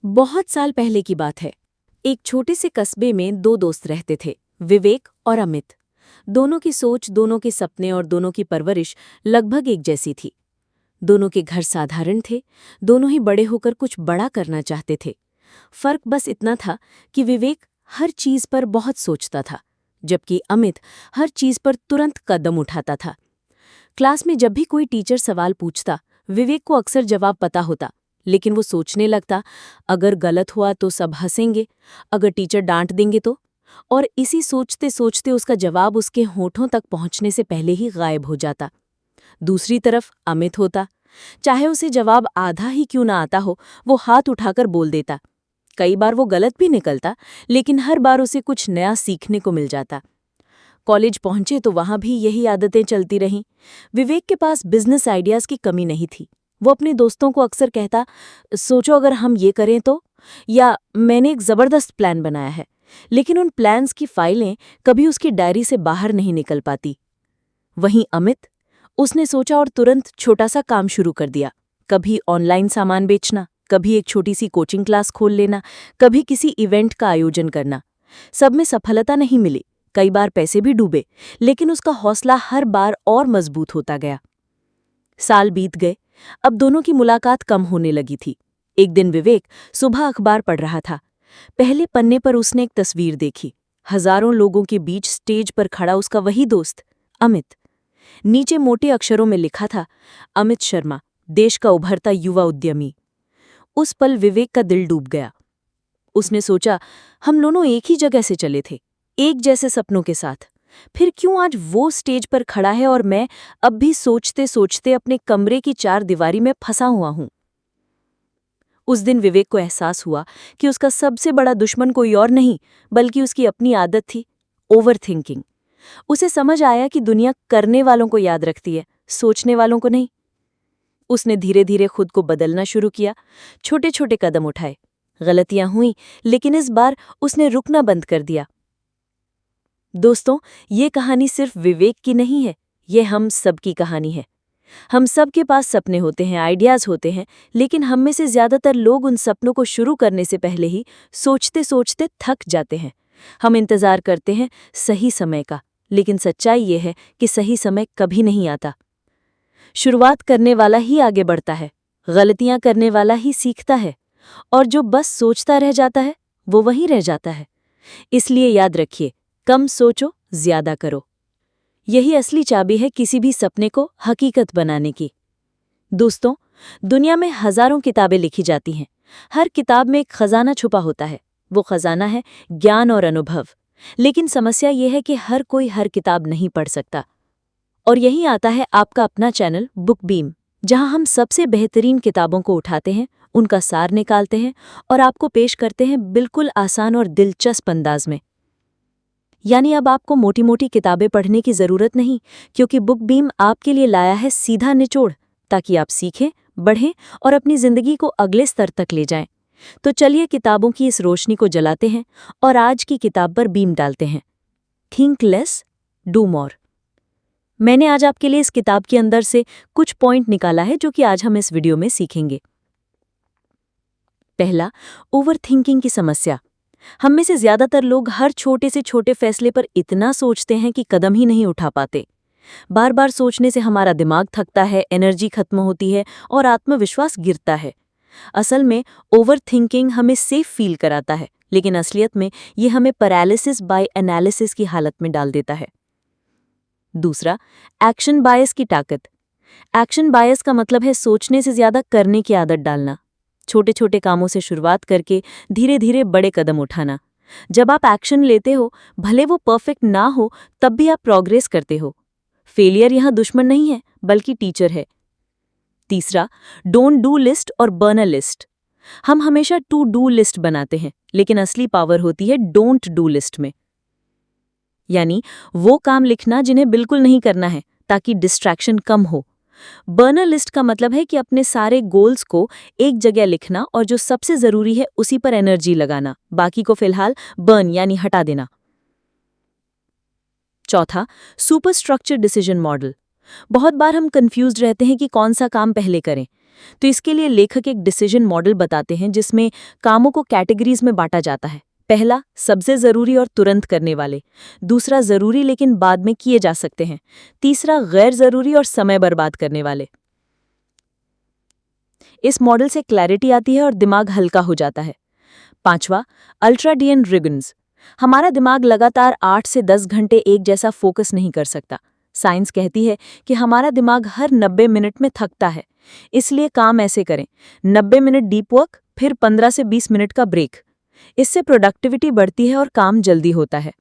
बहुत साल पहले की बात है। एक छोटे से कस्बे में दो दोस्त रहते थे, विवेक और अमित। दोनों की सोच, दोनों के सपने और दोनों की परवरिश लगभग एक जैसी थी। दोनों के घर साधारण थे, दोनों ही बड़े होकर कुछ बड़ा करना चाहते थे। फर्क बस इतना था कि विवेक हर चीज पर बहुत सोचता था, जबकि अमित हर चीज पर तुरंत कदम उठाता था। क्लास में जब भी कोई टीचर सवाल पूछता, विवेक को अक्सर जवाब पता होता, लेकिन वो सोचने लगता, अगर गलत हुआ तो सब हंसेंगे, अगर टीचर डांट देंगे तो। और इसी सोचते सोचते उसका जवाब उसके होठों तक पहुंचने से पहले ही गायब हो जाता। दूसरी तरफ अमित होता। चाहे उसे जवाब आधा ही क्यों ना आता हो, वो हाथ उठाकर बोल देता। कई बार वो गलत भी निकलता, लेकिन हर बार उसे कुछ नया सीखने को मिल जाता। कॉलेज पहुंचे तो वहां भी यही आदतें चलती रहीं। विवेक के पास बिजनेस आइडियाज की कमी नहीं थी। वो अपने दोस्तों को अक्सर कहता, सोचो अगर हम ये करें तो, या मैंने एक जबरदस्त प्लान बनाया है। लेकिन उन प्लान्स की फाइलें कभी उसकी डायरी से बाहर नहीं निकल पाती। वहीं अमित, उसने सोचा और तुरंत छोटा सा काम शुरू कर दिया। कभी ऑनलाइन सामान बेचना, कभी एक छोटी सी कोचिंग क्लास खोल लेना, कभी किसी इवेंट का आयोजन करना। सब में सफलता नहीं मिली, कई बार पैसे भी डूबे, लेकिन उसका हौसला हर बार और मजबूत होता गया। साल बीत गए। अब दोनों की मुलाकात कम होने लगी थी। एक दिन विवेक सुबह अखबार पढ़ रहा था। पहले पन्ने पर उसने एक तस्वीर देखी। हजारों लोगों के बीच स्टेज पर खड़ा उसका वही दोस्त, अमित। नीचे मोटे अक्षरों में लिखा था, अमित शर्मा, देश का उभरता युवा उद्यमी। उस पल विवेक का दिल डूब गया। उसने सोचा, हम दोनों एक ही जगह से चले थे, एक जैसे सपनों के साथ। फिर क्यों आज वो स्टेज पर खड़ा है और मैं अब भी सोचते सोचते अपने कमरे की चार दीवारी में फंसा हुआ हूं। उस दिन विवेक को एहसास हुआ कि उसका सबसे बड़ा दुश्मन कोई और नहीं, बल्कि उसकी अपनी आदत थी, ओवर थिंकिंग। उसे समझ आया कि दुनिया करने वालों को याद रखती है, सोचने वालों को नहीं। उसने धीरे धीरे खुद को बदलना शुरू किया, छोटे छोटे कदम उठाए। गलतियां हुई, लेकिन इस बार उसने रुकना बंद कर दिया। दोस्तों, ये कहानी सिर्फ विवेक की नहीं है, ये हम सब की कहानी है। हम सब के पास सपने होते हैं, आइडियाज होते हैं, लेकिन हम में से ज्यादातर लोग उन सपनों को शुरू करने से पहले ही सोचते सोचते थक जाते हैं। हम इंतजार करते हैं सही समय का, लेकिन सच्चाई ये है कि सही समय कभी नहीं आता। शुरुआत करने वाला ही आगे बढ़ता है, गलतियां करने वाला ही सीखता है, और जो बस सोचता रह जाता है वो वहीं रह जाता है। इसलिए याद रखिए, कम सोचो, ज्यादा करो। यही असली चाबी है किसी भी सपने को हकीकत बनाने की। दोस्तों, दुनिया में हजारों किताबें लिखी जाती हैं। हर किताब में एक खजाना छुपा होता है। वो खजाना है ज्ञान और अनुभव। लेकिन समस्या ये है कि हर कोई हर किताब नहीं पढ़ सकता। और यही आता है आपका अपना चैनल बुक बीम, जहां हम सबसे बेहतरीन किताबों को उठाते हैं, उनका सार निकालते हैं और आपको पेश करते हैं बिल्कुल आसान और दिलचस्प अंदाज में। यानी अब आपको मोटी मोटी किताबें पढ़ने की जरूरत नहीं, क्योंकि बुक बीम आपके लिए लाया है सीधा निचोड़, ताकि आप सीखें, बढ़ें और अपनी जिंदगी को अगले स्तर तक ले जाएं। तो चलिए किताबों की इस रोशनी को जलाते हैं और आज की किताब पर बीम डालते हैं। Think less, do more. मैंने आज आपके लिए इस किताब के अंदर से कुछ पॉइंट निकाला है जो कि आज हम इस वीडियो में सीखेंगे। पहला, ओवर थिंकिंग की समस्या। हम में से ज्यादातर लोग हर छोटे से छोटे फैसले पर इतना सोचते हैं कि कदम ही नहीं उठा पाते। बार बार सोचने से हमारा दिमाग थकता है, एनर्जी खत्म होती है और आत्मविश्वास गिरता है। असल में ओवर थिंकिंग हमें सेफ फील कराता है, लेकिन असलियत में ये हमें पैरालिसिस बाय एनालिसिस की हालत में डाल देता है। दूसरा, एक्शन बायस की ताकत। एक्शन बायस का मतलब है सोचने से ज्यादा करने की आदत डालना। छोटे छोटे कामों से शुरुआत करके धीरे धीरे बड़े कदम उठाना। जब आप एक्शन लेते हो, भले वो परफेक्ट ना हो, तब भी आप प्रोग्रेस करते हो। फेलियर यहाँ दुश्मन नहीं है, बल्कि टीचर है। तीसरा, डोंट डू लिस्ट और बर्न अ लिस्ट। हम हमेशा टू डू लिस्ट बनाते हैं, लेकिन असली पावर होती है डोंट डू लिस्ट में। यानी वो काम लिखना जिन्हें बिल्कुल नहीं करना है, ताकि डिस्ट्रैक्शन कम हो। बर्नर लिस्ट का मतलब है कि अपने सारे गोल्स को एक जगह लिखना और जो सबसे जरूरी है उसी पर एनर्जी लगाना, बाकी को फिलहाल बर्न यानी हटा देना। चौथा, सुपर स्ट्रक्चर डिसीजन मॉडल। बहुत बार हम कंफ्यूज्ड रहते हैं कि कौन सा काम पहले करें। तो इसके लिए लेखक एक डिसीजन मॉडल बताते हैं जिसमें कामों को कैटेगरीज में बांटा जाता है। पहला, सबसे जरूरी और तुरंत करने वाले। दूसरा, जरूरी लेकिन बाद में किए जा सकते हैं। तीसरा, गैर जरूरी और समय बर्बाद करने वाले। इस मॉडल से क्लैरिटी आती है और दिमाग हल्का हो जाता है। पांचवा, अल्ट्राडियन रिगन्स। हमारा दिमाग लगातार 8 से 10 घंटे एक जैसा फोकस नहीं कर सकता। साइंस कहती है कि हमारा दिमाग हर 90 मिनट में थकता है। इसलिए काम ऐसे करें: 90 मिनट डीप वर्क, फिर 15 से 20 मिनट का ब्रेक। इससे प्रोडक्टिविटी बढ़ती है और काम जल्दी होता है।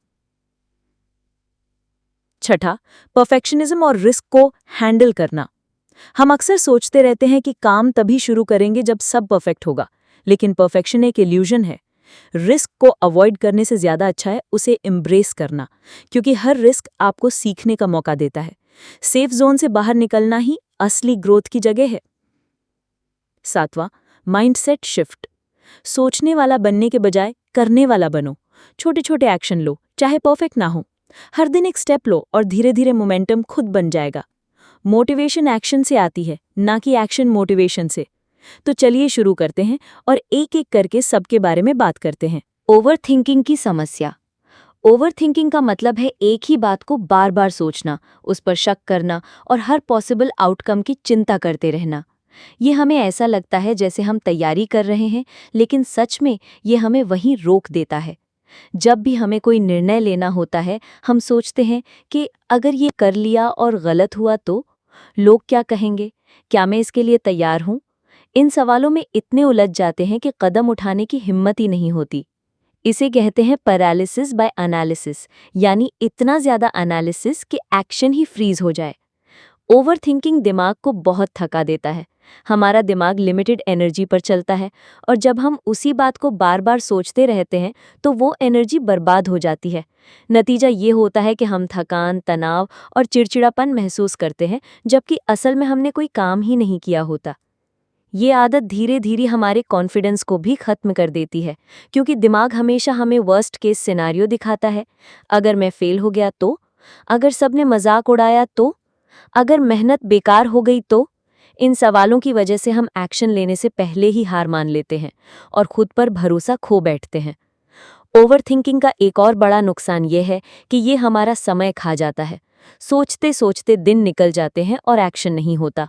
छठा, परफेक्शनिज्म और रिस्क को हैंडल करना। हम अक्सर सोचते रहते हैं कि काम तभी शुरू करेंगे जब सब परफेक्ट होगा, लेकिन परफेक्शन एक इल्यूजन है। रिस्क को अवॉइड करने से ज्यादा अच्छा है उसे एम्ब्रेस करना, क्योंकि हर रिस्क आपको सीखने का मौका देता है। सेफ जोन से बाहर निकलना ही असली ग्रोथ की जगह है। सातवां, माइंडसेट शिफ्ट। सोचने वाला बनने के बजाय करने वाला बनो। छोटे छोटे एक्शन लो, चाहे परफेक्ट ना हो। हर दिन एक स्टेप लो और धीरे धीरे मोमेंटम खुद बन जाएगा। मोटिवेशन एक्शन से आती है, ना कि एक्शन मोटिवेशन से। तो चलिए शुरू करते हैं और एक एक करके सबके बारे में बात करते हैं। ओवरथिंकिंग की समस्या। ओवरथिंकिंग का मतलब है एक ही बात को बार बार सोचना, उस पर शक करना और हर पॉसिबल आउटकम की चिंता करते रहना। ये हमें ऐसा लगता है जैसे हम तैयारी कर रहे हैं, लेकिन सच में ये हमें वहीं रोक देता है। जब भी हमें कोई निर्णय लेना होता है, हम सोचते हैं कि अगर ये कर लिया और गलत हुआ तो लोग क्या कहेंगे, क्या मैं इसके लिए तैयार हूँ। इन सवालों में इतने उलझ जाते हैं कि कदम उठाने की हिम्मत ही नहीं होती। इसे कहते हैं पैरालिसिस बाय एनालिसिस, यानी इतना ज्यादा एनालिसिस कि एक्शन ही फ्रीज हो जाए। ओवरथिंकिंग दिमाग को बहुत थका देता है। हमारा दिमाग लिमिटेड एनर्जी पर चलता है और जब हम उसी बात को बार बार सोचते रहते हैं तो वो एनर्जी बर्बाद हो जाती है। नतीजा ये होता है कि हम थकान, तनाव और चिड़चिड़ापन महसूस करते हैं, जबकि असल में हमने कोई काम ही नहीं किया होता। ये आदत धीरे धीरे हमारे कॉन्फिडेंस को भी खत्म कर देती है, क्योंकि दिमाग हमेशा हमें वर्स्ट केस सिनेरियो दिखाता है। अगर मैं फेल हो गया तो, अगर सबने मजाक उड़ाया तो, अगर मेहनत बेकार हो गई तो। इन सवालों की वजह से हम एक्शन लेने से पहले ही हार मान लेते हैं और खुद पर भरोसा खो बैठते हैं। ओवरथिंकिंग का एक और बड़ा नुकसान यह है कि ये हमारा समय खा जाता है। सोचते सोचते दिन निकल जाते हैं और एक्शन नहीं होता।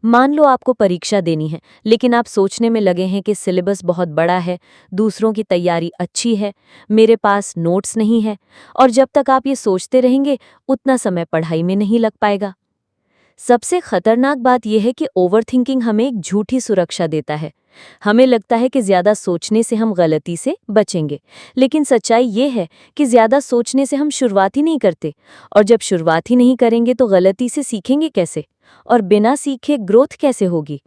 मान लो आपको परीक्षा देनी है, लेकिन आप सोचने में लगे हैं कि सिलेबस बहुत बड़ा है, दूसरों की तैयारी अच्छी है, मेरे पास नोट्स नहीं है। और जब तक आप ये सोचते रहेंगे, उतना समय पढ़ाई में नहीं लग पाएगा। सबसे खतरनाक बात यह है कि ओवरथिंकिंग हमें एक झूठी सुरक्षा देता है। हमें लगता है कि ज्यादा सोचने से हम गलती से बचेंगे, लेकिन सच्चाई ये है कि ज्यादा सोचने से हम शुरुआत ही नहीं करते, और जब शुरुआत ही नहीं करेंगे तो गलती से सीखेंगे कैसे, और बिना सीखे ग्रोथ कैसे होगी।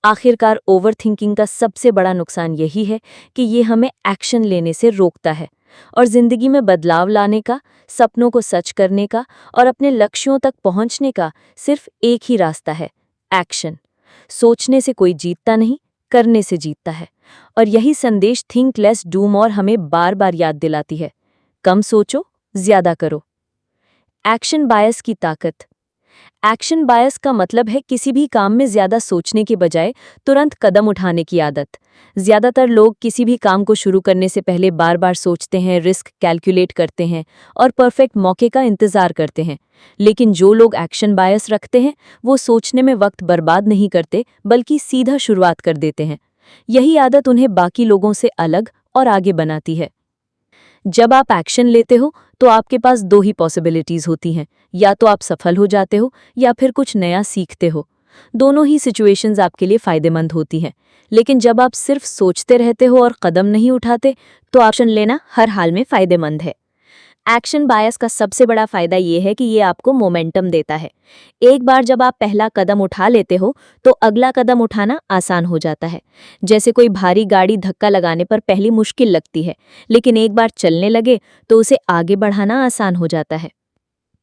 आखिरकार ओवरथिंकिंग का सबसे बड़ा नुकसान यही है कि ये हमें एक्शन लेने से रोकता है और जिंदगी में बदलाव लाने का, सपनों को सच करने का और अपने लक्ष्यों तक पहुंचने का सिर्फ एक ही रास्ता है: एक्शन। सोचने से कोई जीतता नहीं, करने से जीतता है। और यही संदेश थिंक लेस डू मोर हमें बार बार याद दिलाती है। कम सोचो, ज्यादा करो। एक्शन बायस की ताकत। एक्शन बायस का मतलब है किसी भी काम में ज्यादा सोचने के बजाय तुरंत कदम उठाने की आदत। ज्यादातर लोग किसी भी काम को शुरू करने से पहले बार बार सोचते हैं, रिस्क कैलकुलेट करते हैं और परफेक्ट मौके का इंतजार करते हैं। लेकिन जो लोग एक्शन बायस रखते हैं, वो सोचने में वक्त बर्बाद नहीं करते, बल्कि सीधा शुरुआत कर देते हैं। यही आदत उन्हें बाकी लोगों से अलग और आगे बनाती है। जब आप एक्शन लेते हो तो आपके पास दो ही पॉसिबिलिटीज होती हैं: या तो आप सफल हो जाते हो या फिर कुछ नया सीखते हो। दोनों ही सिचुएशंस आपके लिए फायदेमंद होती हैं। लेकिन जब आप सिर्फ सोचते रहते हो और कदम नहीं उठाते, तो एक्शन लेना हर हाल में फायदेमंद है। एक्शन बायस का सबसे बड़ा फायदा ये है कि ये आपको मोमेंटम देता है। एक बार जब आप पहला कदम उठा लेते हो तो अगला कदम उठाना आसान हो जाता है। जैसे कोई भारी गाड़ी धक्का लगाने पर पहली मुश्किल लगती है, लेकिन एक बार चलने लगे तो उसे आगे बढ़ाना आसान हो जाता है।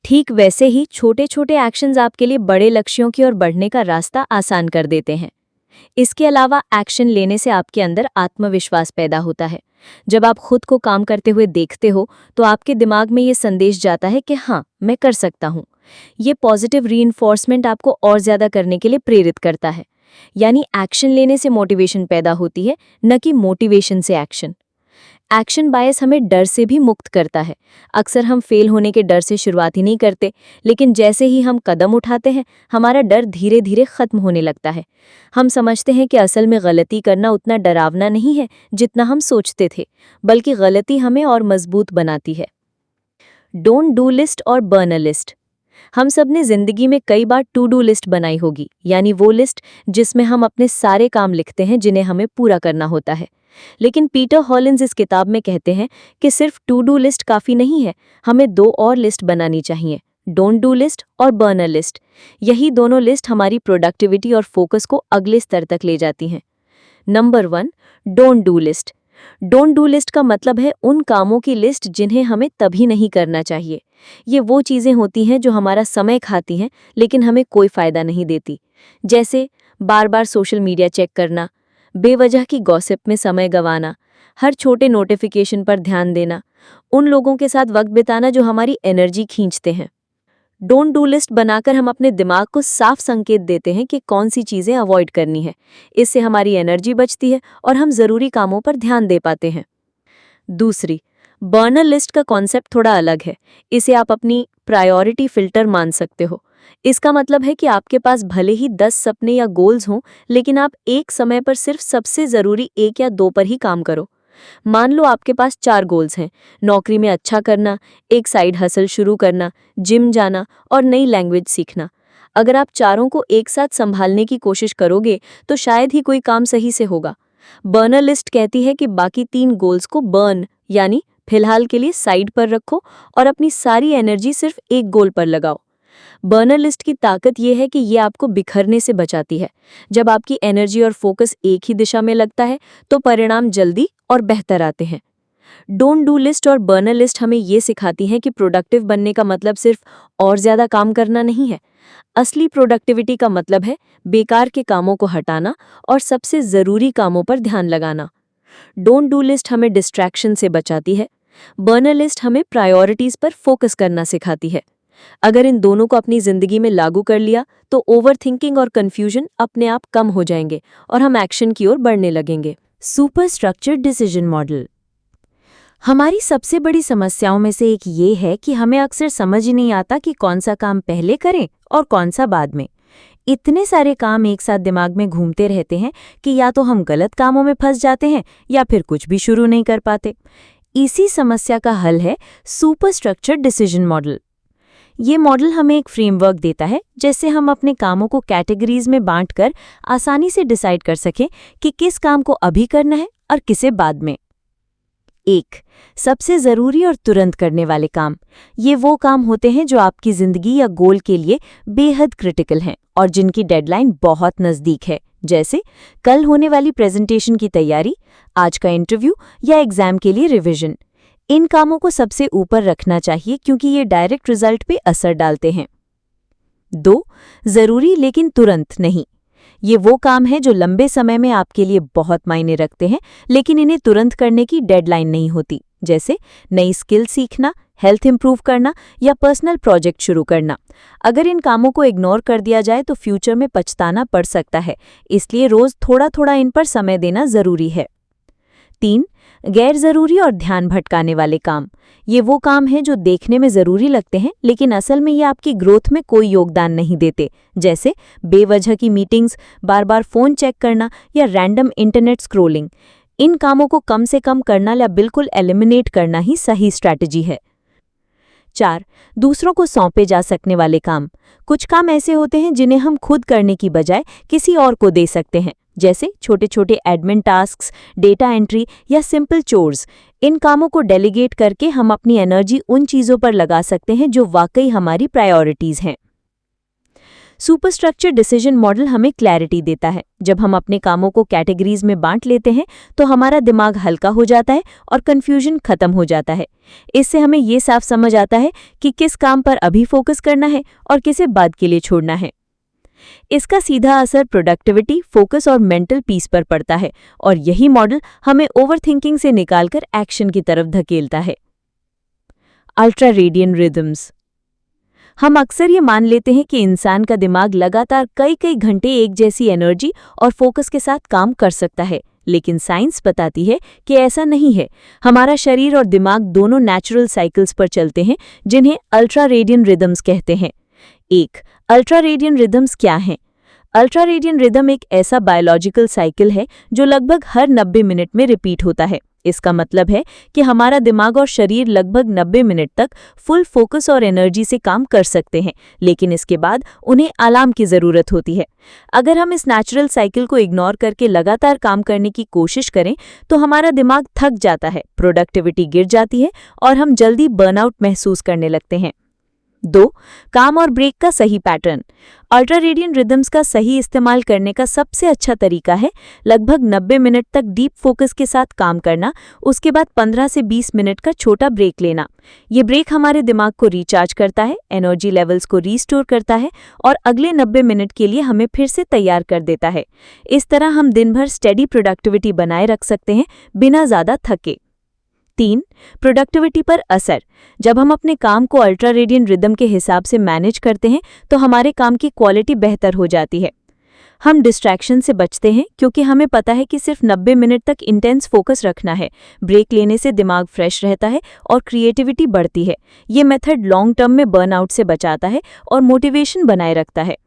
ठीक वैसे ही छोटे छोटे एक्शंस आपके लिए बड़े लक्ष्यों की ओर बढ़ने का रास्ता आसान कर देते हैं। इसके अलावा एक्शन लेने से आपके अंदर आत्मविश्वास पैदा होता है। जब आप खुद को काम करते हुए देखते हो तो आपके दिमाग में ये संदेश जाता है कि हाँ, मैं कर सकता हूँ। ये पॉजिटिव रीइंफोर्समेंट आपको और ज्यादा करने के लिए प्रेरित करता है। यानी एक्शन लेने से मोटिवेशन पैदा होती है, न कि मोटिवेशन से एक्शन। एक्शन बायस हमें डर से भी मुक्त करता है। अक्सर हम फेल होने के डर से शुरुआत ही नहीं करते, लेकिन जैसे ही हम कदम उठाते हैं, हमारा डर धीरे धीरे खत्म होने लगता है। हम समझते हैं कि असल में गलती करना उतना डरावना नहीं है जितना हम सोचते थे, बल्कि गलती हमें और मजबूत बनाती है। डोंट डू लिस्ट और बर्न अ लिस्ट। हम सब ने जिंदगी में कई बार टू डू लिस्ट बनाई होगी, यानी वो लिस्ट जिसमें हम अपने सारे काम लिखते हैं जिन्हें हमें पूरा करना होता है। लेकिन पीटर हॉलिंस इस किताब में कहते हैं कि सिर्फ टू डू लिस्ट काफ़ी नहीं है, हमें 2 और लिस्ट बनानी चाहिए, डोंट डू लिस्ट और बर्न अ लिस्ट। यही दोनों लिस्ट हमारी प्रोडक्टिविटी और फोकस को अगले स्तर तक ले जाती हैं। Number 1, don't do list. Don't do list का मतलब है उन कामों की लिस्ट जिन्हें हमें तभी नहीं करना चाहिए। ये वो चीज़ें होती हैं जो हमारा समय खाती हैं लेकिन हमें कोई फ़ायदा नहीं देती। जैसे बार बार सोशल मीडिया चेक करना, बेवजह की गॉसिप में समय गंवाना, हर छोटे नोटिफिकेशन पर ध्यान देना, उन लोगों के साथ वक्त बिताना जो हमारी एनर्जी खींचते हैं। डोंट डू लिस्ट बनाकर हम अपने दिमाग को साफ संकेत देते हैं कि कौन सी चीज़ें अवॉइड करनी है। इससे हमारी एनर्जी बचती है और हम ज़रूरी कामों पर ध्यान दे पाते हैं। दूसरी, बर्नर लिस्ट का कॉन्सेप्ट थोड़ा अलग है। इसे आप अपनी प्रायोरिटी फिल्टर मान सकते हो। इसका मतलब है कि आपके पास भले ही 10 सपने या गोल्स हों, लेकिन आप एक समय पर सिर्फ सबसे ज़रूरी 1 या 2 पर ही काम करो। मान लो आपके पास 4 गोल्स हैं, नौकरी में अच्छा करना, एक साइड हसल शुरू करना, जिम जाना और नई लैंग्वेज सीखना। अगर आप चारों को एक साथ संभालने की कोशिश करोगे तो शायद ही कोई काम सही से होगा। बर्नर लिस्ट कहती है कि बाकी 3 गोल्स को बर्न यानी फिलहाल के लिए साइड पर रखो और अपनी सारी एनर्जी सिर्फ एक गोल पर लगाओ। बर्नर लिस्ट की ताकत यह है कि ये आपको बिखरने से बचाती है। जब आपकी एनर्जी और फोकस एक ही दिशा में लगता है तो परिणाम जल्दी और बेहतर आते हैं। डोंट डू लिस्ट और बर्नर लिस्ट हमें ये सिखाती हैं कि प्रोडक्टिव बनने का मतलब सिर्फ और ज़्यादा काम करना नहीं है। असली प्रोडक्टिविटी का मतलब है बेकार के कामों को हटाना और सबसे ज़रूरी कामों पर ध्यान लगाना। डोंट डू लिस्ट हमें डिस्ट्रैक्शन से बचाती है, बर्नर लिस्ट हमें प्रायोरिटीज़ पर फोकस करना सिखाती है। अगर इन दोनों को अपनी ज़िंदगी में लागू कर लिया तो ओवरथिंकिंग और कन्फ्यूजन अपने आप कम हो जाएंगे और हम एक्शन की ओर बढ़ने लगेंगे। Super structured decision model. हमारी सबसे बड़ी समस्याओं में से एक ये है कि हमें अक्सर समझ ही नहीं आता कि कौन सा काम पहले करें और कौन सा बाद में। इतने सारे काम एक साथ दिमाग में घूमते रहते हैं कि या तो हम गलत कामों में फंस जाते हैं या फिर कुछ भी शुरू नहीं कर पाते। इसी समस्या का हल है सुपर स्ट्रक्चर्ड डिसीजन मॉडल। ये मॉडल हमें एक फ्रेमवर्क देता है जिससे हम अपने कामों को कैटेगरीज में बांटकर आसानी से डिसाइड कर सकें कि किस काम को अभी करना है और किसे बाद में। 1. सबसे ज़रूरी और तुरंत करने वाले काम। ये वो काम होते हैं जो आपकी ज़िंदगी या गोल के लिए बेहद क्रिटिकल हैं और जिनकी डेडलाइन बहुत नज़दीक है, जैसे कल होने वाली प्रेजेंटेशन की तैयारी, आज का इंटरव्यू या एग्ज़ाम के लिए रिवीजन। इन कामों को सबसे ऊपर रखना चाहिए क्योंकि ये डायरेक्ट रिजल्ट पे असर डालते हैं। 2. ज़रूरी लेकिन तुरंत नहीं। ये वो काम है जो लंबे समय में आपके लिए बहुत मायने रखते हैं लेकिन इन्हें तुरंत करने की डेडलाइन नहीं होती, जैसे नई स्किल सीखना, हेल्थ इंप्रूव करना या पर्सनल प्रोजेक्ट शुरू करना। अगर इन कामों को इग्नोर कर दिया जाए तो फ्यूचर में पछताना पड़ सकता है, इसलिए रोज़ थोड़ा थोड़ा इन पर समय देना ज़रूरी है। 3. गैर ज़रूरी और ध्यान भटकाने वाले काम। ये वो काम हैं जो देखने में ज़रूरी लगते हैं लेकिन असल में ये आपकी ग्रोथ में कोई योगदान नहीं देते, जैसे बेवजह की मीटिंग्स, बार बार फ़ोन चेक करना या रैंडम इंटरनेट स्क्रॉलिंग। इन कामों को कम से कम करना या बिल्कुल एलिमिनेट करना ही सही स्ट्रैटेजी है। 4. दूसरों को सौंपे जा सकने वाले काम। कुछ काम ऐसे होते हैं जिन्हें हम खुद करने की बजाय किसी और को दे सकते हैं, जैसे छोटे छोटे एडमिन टास्क्स, डेटा एंट्री या सिंपल चोर्स। इन कामों को डेलीगेट करके हम अपनी एनर्जी उन चीज़ों पर लगा सकते हैं जो वाकई हमारी प्रायोरिटीज़ हैं। सुपर स्ट्रक्चर डिसीजन मॉडल हमें क्लैरिटी देता है। जब हम अपने कामों को कैटेगरीज में बांट लेते हैं तो हमारा दिमाग हल्का हो जाता है और कन्फ्यूजन खत्म हो जाता है। इससे हमें ये साफ समझ आता है कि किस काम पर अभी फोकस करना है और किसे बाद के लिए छोड़ना है। इसका सीधा असर प्रोडक्टिविटी, फोकस और मेंटल पीस पर पड़ता है और यही मॉडल हमें ओवरथिंकिंग से निकालकर एक्शन की तरफ धकेलता है। Ultra radian rhythms. हम अक्सर ये मान लेते हैं कि इंसान का दिमाग लगातार कई कई घंटे एक जैसी एनर्जी और फोकस के साथ काम कर सकता है, लेकिन साइंस बताती है कि ऐसा नहीं है। हमारा शरीर और दिमाग दोनों नेचुरल साइकिल्स पर चलते हैं, जिन्हें अल्ट्रारेडियन रिदम्स कहते हैं। अल्ट्रारेडियन रिदम्स क्या हैं? अल्ट्रारेडियन रिदम एक ऐसा बायोलॉजिकल साइकिल है जो लगभग हर 90 मिनट में रिपीट होता है। इसका मतलब है कि हमारा दिमाग और शरीर लगभग 90 मिनट तक फुल फोकस और एनर्जी से काम कर सकते हैं, लेकिन इसके बाद उन्हें अलार्म की ज़रूरत होती है। अगर हम इस नेचुरल साइकिल को इग्नोर करके लगातार काम करने की कोशिश करें तो हमारा दिमाग थक जाता है, प्रोडक्टिविटी गिर जाती है और हम जल्दी बर्नआउट महसूस करने लगते हैं। 2. काम और ब्रेक का सही पैटर्न। अल्ट्रारेडियन रिदम्स का सही इस्तेमाल करने का सबसे अच्छा तरीका है लगभग 90 मिनट तक डीप फोकस के साथ काम करना, उसके बाद 15 से 20 मिनट का छोटा ब्रेक लेना। ये ब्रेक हमारे दिमाग को रिचार्ज करता है, एनर्जी लेवल्स को रीस्टोर करता है और अगले 90 मिनट के लिए हमें फिर से तैयार कर देता है। इस तरह हम दिन भर स्टेडी प्रोडक्टिविटी बनाए रख सकते हैं बिना ज़्यादा थके। 3. प्रोडक्टिविटी पर असर। जब हम अपने काम को अल्ट्रारेडियन रिदम के हिसाब से मैनेज करते हैं तो हमारे काम की क्वालिटी बेहतर हो जाती है। हम डिस्ट्रैक्शन से बचते हैं क्योंकि हमें पता है कि सिर्फ 90 मिनट तक इंटेंस फोकस रखना है। ब्रेक लेने से दिमाग फ्रेश रहता है और क्रिएटिविटी बढ़ती है। ये मेथड लॉन्ग टर्म में बर्नआउट से बचाता है और मोटिवेशन बनाए रखता है।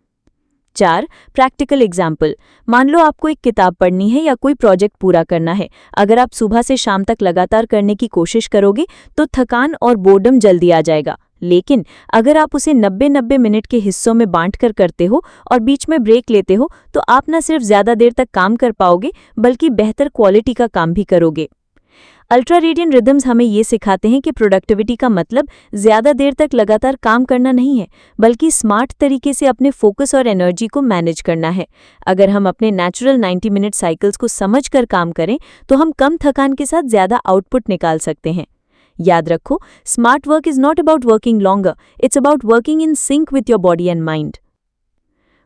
4. Practical example. मान लो आपको एक किताब पढ़नी है या कोई प्रोजेक्ट पूरा करना है। अगर आप सुबह से शाम तक लगातार करने की कोशिश करोगे तो थकान और बोर्डम जल्दी आ जाएगा, लेकिन अगर आप उसे 90-90 मिनट के हिस्सों में बांटकर करते हो और बीच में ब्रेक लेते हो तो आप न सिर्फ ज़्यादा देर तक काम कर पाओगे बल्कि बेहतर क्वालिटी का काम भी करोगे। अल्ट्रारेडियन रिदम्स हमें ये सिखाते हैं कि प्रोडक्टिविटी का मतलब ज़्यादा देर तक लगातार काम करना नहीं है, बल्कि स्मार्ट तरीके से अपने फोकस और एनर्जी को मैनेज करना है। अगर हम अपने नेचुरल 90 मिनट साइकिल्स को समझकर काम करें तो हम कम थकान के साथ ज़्यादा आउटपुट निकाल सकते हैं। याद रखो, smart work is not about working longer, it's about working in sync with your body and mind.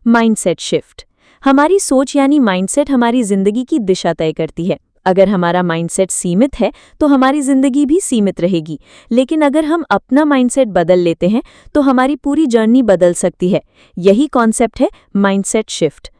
Mindset shift. हमारी सोच यानी माइंडसेट हमारी जिंदगी की दिशा तय करती है। अगर हमारा माइंडसेट सीमित है तो हमारी जिंदगी भी सीमित रहेगी, लेकिन अगर हम अपना माइंडसेट बदल लेते हैं तो हमारी पूरी जर्नी बदल सकती है। यही कॉन्सेप्ट है mindset shift.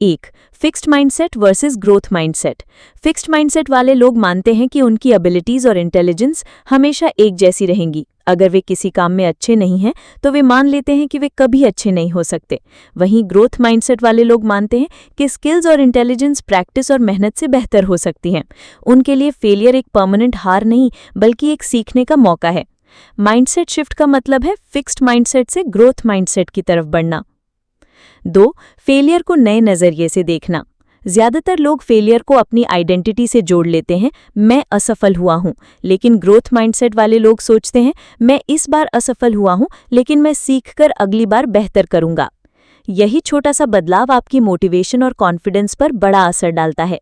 1. Fixed mindset versus growth mindset. Fixed mindset वाले लोग मानते हैं कि उनकी एबिलिटीज और इंटेलिजेंस हमेशा एक जैसी रहेंगी। अगर वे किसी काम में अच्छे नहीं हैं तो वे मान लेते हैं कि वे कभी अच्छे नहीं हो सकते। वहीं ग्रोथ माइंडसेट वाले लोग मानते हैं कि स्किल्स और इंटेलिजेंस प्रैक्टिस और मेहनत से बेहतर हो सकती हैं। उनके लिए फेलियर एक परमानेंट हार नहीं बल्कि एक सीखने का मौका है। माइंडसेट शिफ्ट का मतलब है फिक्स्ड माइंडसेट से ग्रोथ माइंडसेट की तरफ बढ़ना। 2. फेलियर को नए नज़रिए से देखना। ज़्यादातर लोग फेलियर को अपनी आइडेंटिटी से जोड़ लेते हैं, मैं असफल हुआ हूँ, लेकिन ग्रोथ माइंडसेट वाले लोग सोचते हैं मैं इस बार असफल हुआ हूँ लेकिन मैं सीखकर अगली बार बेहतर करूँगा। यही छोटा सा बदलाव आपकी मोटिवेशन और कॉन्फिडेंस पर बड़ा असर डालता है।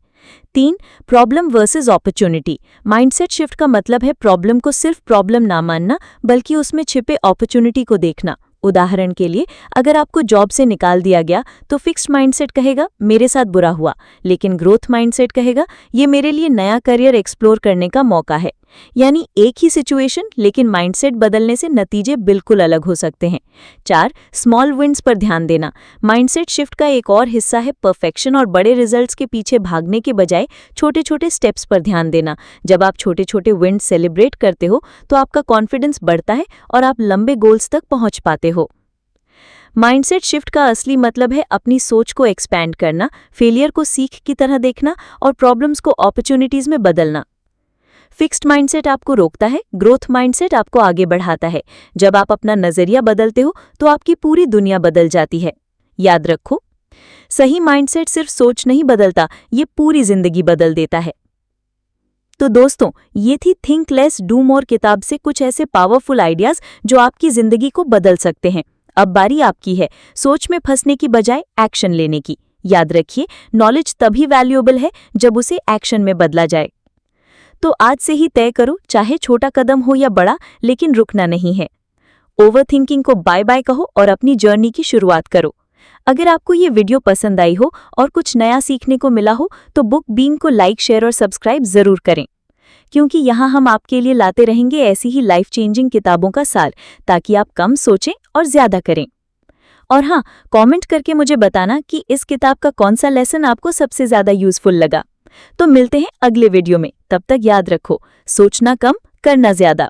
3. Problem versus opportunity. Mindset shift का मतलब है प्रॉब्लम को सिर्फ प्रॉब्लम ना मानना बल्कि उसमें छिपे अपॉर्चुनिटी को देखना। उदाहरण के लिए, अगर आपको जॉब से निकाल दिया गया तो फिक्स्ड माइंडसेट कहेगा मेरे साथ बुरा हुआ, लेकिन ग्रोथ माइंडसेट कहेगा ये मेरे लिए नया करियर एक्सप्लोर करने का मौका है। यानी एक ही सिचुएशन, लेकिन माइंडसेट बदलने से नतीजे बिल्कुल अलग हो सकते हैं। 4. स्मॉल विन्स पर ध्यान देना। माइंडसेट शिफ्ट का एक और हिस्सा है परफेक्शन और बड़े रिजल्ट्स के पीछे भागने के बजाय छोटे छोटे स्टेप्स पर ध्यान देना। जब आप छोटे छोटे विन्स सेलिब्रेट करते हो तो आपका कॉन्फिडेंस बढ़ता है और आप लंबे गोल्स तक पहुंच पाते हो। माइंडसेट शिफ्ट का असली मतलब है अपनी सोच को एक्सपैंड करना, फेलियर को सीख की तरह देखना और प्रॉब्लम्स को अपॉर्चुनिटीज में बदलना। फिक्स्ड माइंडसेट आपको रोकता है, ग्रोथ माइंडसेट आपको आगे बढ़ाता है। जब आप अपना नजरिया बदलते हो तो आपकी पूरी दुनिया बदल जाती है। याद रखो, सही माइंडसेट सिर्फ सोच नहीं बदलता, ये पूरी जिंदगी बदल देता है। तो दोस्तों, ये थी थिंक लेस डू मोर किताब से कुछ ऐसे पावरफुल आइडियाज जो आपकी जिंदगी को बदल सकते हैं। अब बारी आपकी है सोच में फंसने की बजाय एक्शन लेने की। याद रखिए, नॉलेज तभी वैल्यूएबल है जब उसे एक्शन में बदला जाए। तो आज से ही तय करो, चाहे छोटा कदम हो या बड़ा, लेकिन रुकना नहीं है। ओवरथिंकिंग को बाय बाय कहो और अपनी जर्नी की शुरुआत करो। अगर आपको ये वीडियो पसंद आई हो और कुछ नया सीखने को मिला हो तो बुक बीन को लाइक, शेयर और सब्सक्राइब जरूर करें, क्योंकि यहाँ हम आपके लिए लाते रहेंगे ऐसी ही लाइफ चेंजिंग किताबों का सार, ताकि आप कम सोचें और ज्यादा करें। और हाँ, कमेंट करके मुझे बताना कि इस किताब का कौन सा लेसन आपको सबसे ज्यादा यूजफुल लगा। तो मिलते हैं अगले वीडियो में, तब तक याद रखो, सोचना कम, करना ज्यादा।